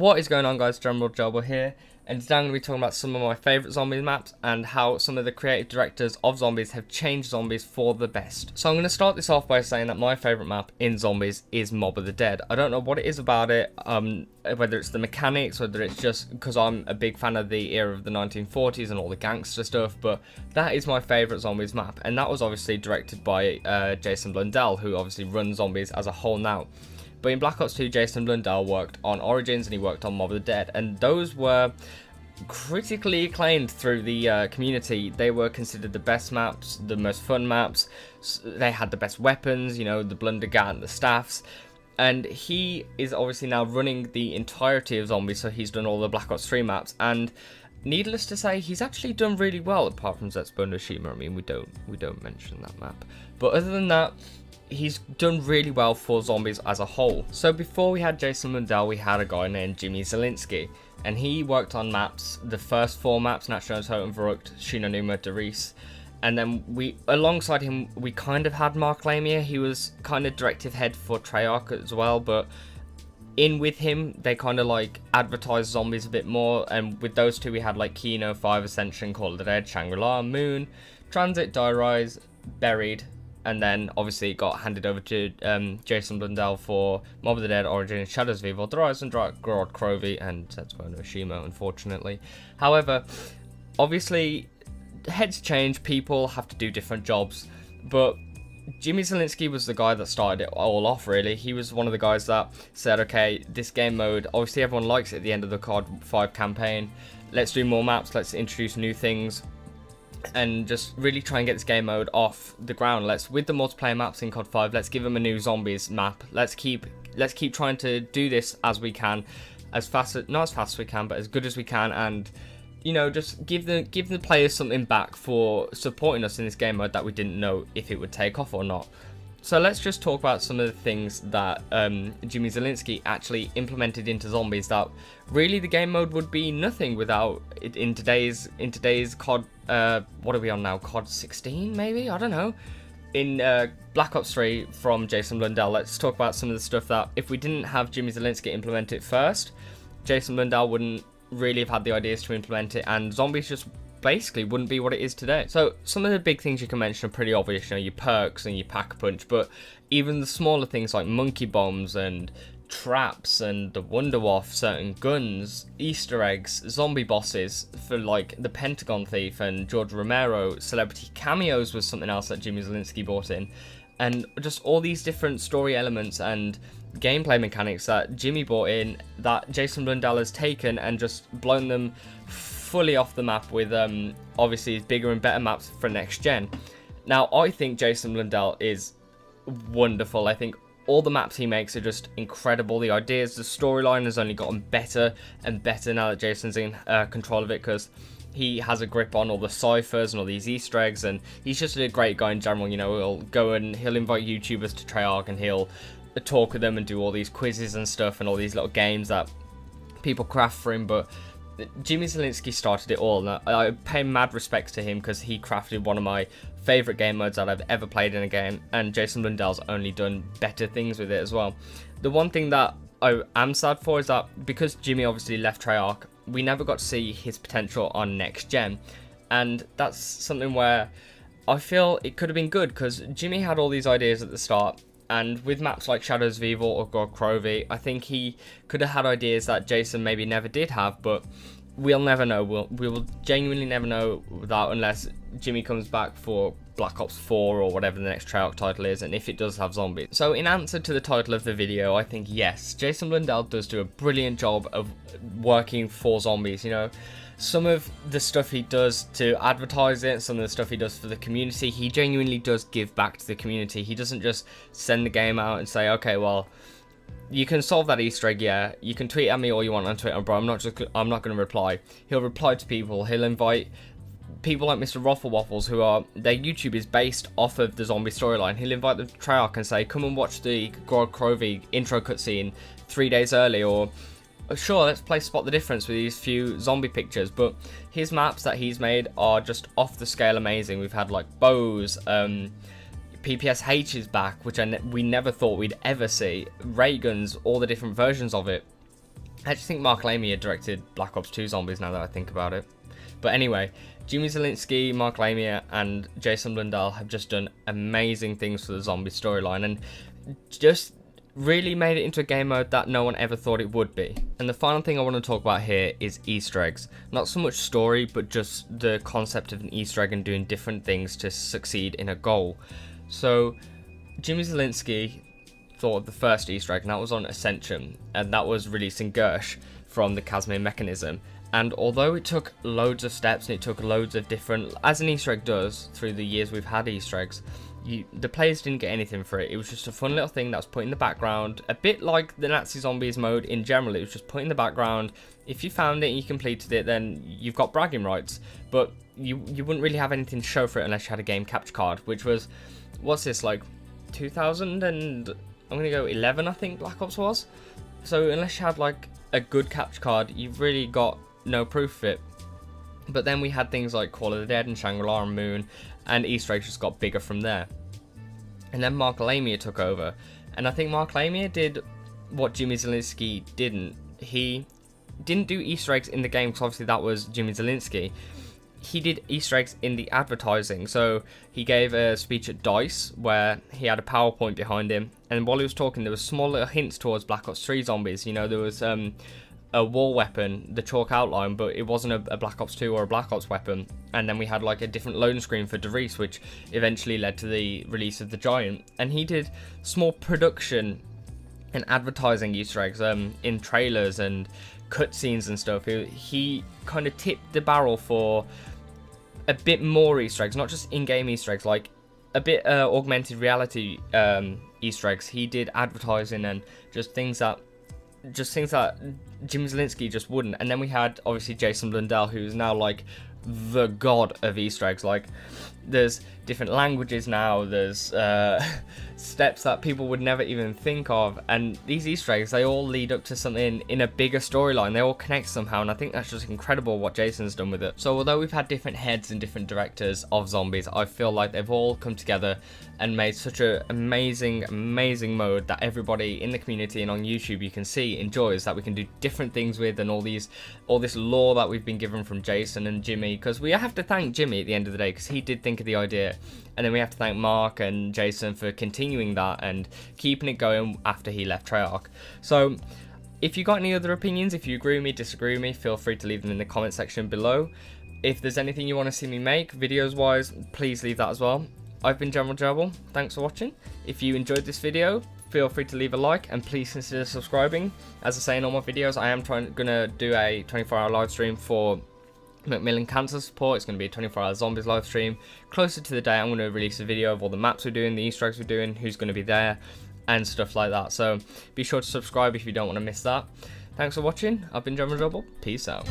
What is going on, guys? GeneralGerbil here, and today I'm going to be talking about some of my favourite zombies maps and how some of the creative directors of zombies have changed zombies for the best. So I'm going to start this off by saying that my favourite map in zombies is Mob of the Dead. I don't know what it is about it, whether it's the mechanics, whether it's just because I'm a big fan of the era of the 1940s and all the gangster stuff, but that is my favourite zombies map, and that was obviously directed by Jason Blundell, who obviously runs zombies as a whole now. But in Black Ops 2, Jason Blundell worked on Origins and he worked on Mob of the Dead, and those were critically acclaimed through the community. They were considered the best maps, the most fun maps. They had the best weapons, you know, the BLUNDELL and the STUFFZ. And he is obviously now running the entirety of zombies, so he's done all the Black Ops 3 maps. And needless to say, he's actually done really well, apart from Zetsubo Noshima. I mean, we don't mention that map. But other than that, he's done really well for zombies as a whole. So before we had Jason Blundell, we had a guy named Jimmy Zielinski, and he worked on maps, the first 4 maps, National Totem Verrucht, Shinonuma, Derice, and then alongside him, we kind of had Mark Lamier. He was kind of directive head for Treyarch as well, but in with him, they kind of like advertised zombies a bit more, and with those two, we had like Kino, 5 Ascension, Call of the Dead, Shangri-La, Moon, Transit, Die Rise, Buried, and then obviously it got handed over to Jason Blundell for Mob of the Dead, Origins, Shadows of Evil, The Rise and Gorod Crovey, and Zetsubo Noshima, unfortunately. However, obviously, heads change, people have to do different jobs, but Jimmy Zielinski was the guy that started it all off, really. He was one of the guys that said, okay, this game mode, obviously everyone likes it at the end of the COD 5 campaign, let's do more maps, let's introduce new things, and just really try and get this game mode off the ground. With the multiplayer maps in COD 5, let's give them a new zombies map. Let's keep trying to do this as we can, not as fast as we can, but as good as we can, and you know, just give the players something back for supporting us in this game mode that we didn't know if it would take off or not. So let's just talk about some of the things that Jimmy Zielinski actually implemented into zombies that really the game mode would be nothing without it in today's COD. What are we on now? COD 16 maybe? I don't know. In Black Ops 3 from Jason Blundell, let's talk about some of the stuff that if we didn't have Jimmy Zielinski implement it first, Jason Blundell wouldn't really have had the ideas to implement it, and zombies just basically wouldn't be what it is today. So some of the big things you can mention are pretty obvious, you know, your perks and your pack-a-punch, but even the smaller things like monkey bombs and traps and the Wonderwaff, certain guns, Easter eggs, zombie bosses for like the Pentagon Thief and George Romero, celebrity cameos was something else that Jimmy Zielinski brought in, and just all these different story elements and gameplay mechanics that Jimmy brought in that Jason Blundell has taken and just blown them fully off the map with obviously bigger and better maps for next gen. Now I think Jason Blundell is wonderful. I think all the maps he makes are just incredible. The ideas, the storyline has only gotten better and better now that Jason's in control of it, because he has a grip on all the ciphers and all these Easter eggs, and he's just a great guy in general. You know, he'll invite YouTubers to Treyarch and he'll talk with them and do all these quizzes and stuff and all these little games that people craft for him. But Jimmy Zielinski started it all, and I pay mad respects to him because he crafted one of my favourite game modes that I've ever played in a game, and Jason Blundell's only done better things with it as well. The one thing that I am sad for is that because Jimmy obviously left Treyarch, we never got to see his potential on next gen, and that's something where I feel it could have been good, because Jimmy had all these ideas at the start, and with maps like Shadows of Evil or God Crovey, I think he could have had ideas that Jason maybe never did have, but we'll never know. We will genuinely never know without, unless Jimmy comes back for Black Ops 4 or whatever the next Treyarch title is, and if it does have zombies. So in answer to the title of the video, I think yes, Jason Blundell does do a brilliant job of working for zombies, you know. Some of the stuff he does to advertise it, some of the stuff he does for the community, he genuinely does give back to the community. He doesn't just send the game out and say, okay, well, you can solve that Easter egg, yeah. You can tweet at me all you want on Twitter, but I'm not going to reply. He'll reply to people. He'll invite people like Mr. Ruffle Waffles, who are, their YouTube is based off of the zombie storyline. He'll invite them to Treyarch and say, come and watch the Gorod Crovey intro cutscene 3 days early, or sure, let's play Spot the Difference with these few zombie pictures. But his maps that he's made are just off the scale amazing. We've had like Bows, PPSH is back, which we never thought we'd ever see. Ray guns, all the different versions of it. I actually think Mark Lamy had directed Black Ops 2 Zombies now that I think about it. But anyway, Jimmy Zielinski, Mark Lamy, and Jason Blundell have just done amazing things for the zombie storyline and just really made it into a game mode that no one ever thought it would be. And the final thing I want to talk about here is Easter eggs. Not so much story, but just the concept of an Easter egg and doing different things to succeed in a goal. So Jimmy Zielinski thought of the first Easter egg, and that was on Ascension, and that was releasing Gersh from the Casimir mechanism. And although it took loads of steps and it took loads of different, as an Easter egg does through the years we've had Easter eggs, the players didn't get anything for it. It was just a fun little thing that was put in the background, a bit like the Nazi Zombies mode in general. It was just put in the background. If you found it and you completed it, then you've got bragging rights, but you wouldn't really have anything to show for it unless you had a game capture card, which was, what's this, like 2000 and I'm gonna go 11, I think Black Ops was. So unless you had like a good capture card, you've really got no proof of it. But then we had things like Call of the Dead and Shangri-La and Moon, and Easter eggs just got bigger from there. And then Mark Lamy took over, and I think Mark Lamy did what Jimmy Zielinski didn't. He didn't do Easter eggs in the game, because obviously that was Jimmy Zielinski. He did Easter eggs in the advertising. So he gave a speech at DICE where he had a PowerPoint behind him, and while he was talking there was small little hints towards Black Ops 3 Zombies. You know, there was a wall weapon, the chalk outline, but it wasn't a Black Ops 2 or a Black Ops weapon. And then we had like a different loading screen for DeReese, which eventually led to the release of the Giant. And he did small production and advertising Easter eggs in trailers and cutscenes and stuff. He kind of tipped the barrel for a bit more Easter eggs, not just in-game Easter eggs, like a bit augmented reality Easter eggs. He did advertising and just things that Jim Zielinski just wouldn't. And then we had obviously Jason Blundell, who's now like the god of Easter eggs. Like, there's different languages now, there's steps that people would never even think of, and these Easter eggs, they all lead up to something in a bigger storyline. They all connect somehow, and I think that's just incredible what Jason's done with it. So although we've had different heads and different directors of Zombies, I feel like they've all come together and made such an amazing mode that everybody in the community and on YouTube you can see enjoys, that we can do different things with, and all this lore that we've been given from Jason and Jimmy, because we have to thank Jimmy at the end of the day, because he did think of the idea, and then we have to thank Mark and Jason for continuing that and keeping it going after he left Treyarch. So if you got any other opinions, if you agree with me, disagree with me, feel free to leave them in the comment section below. If there's anything you want to see me make videos wise, please leave that as well. I've been GeneralGerbil, thanks for watching. If you enjoyed this video, feel free to leave a like, and please consider subscribing. As I say in all my videos, I am gonna do a 24-hour live stream for Macmillan Cancer Support. It's going to be a 24-hour Zombies live stream. Closer to the day, I'm going to release a video of all the maps we're doing, the Easter eggs we're doing, who's going to be there, and stuff like that. So be sure to subscribe if you don't want to miss that. Thanks for watching. I've been GeneralGerbil. Peace out.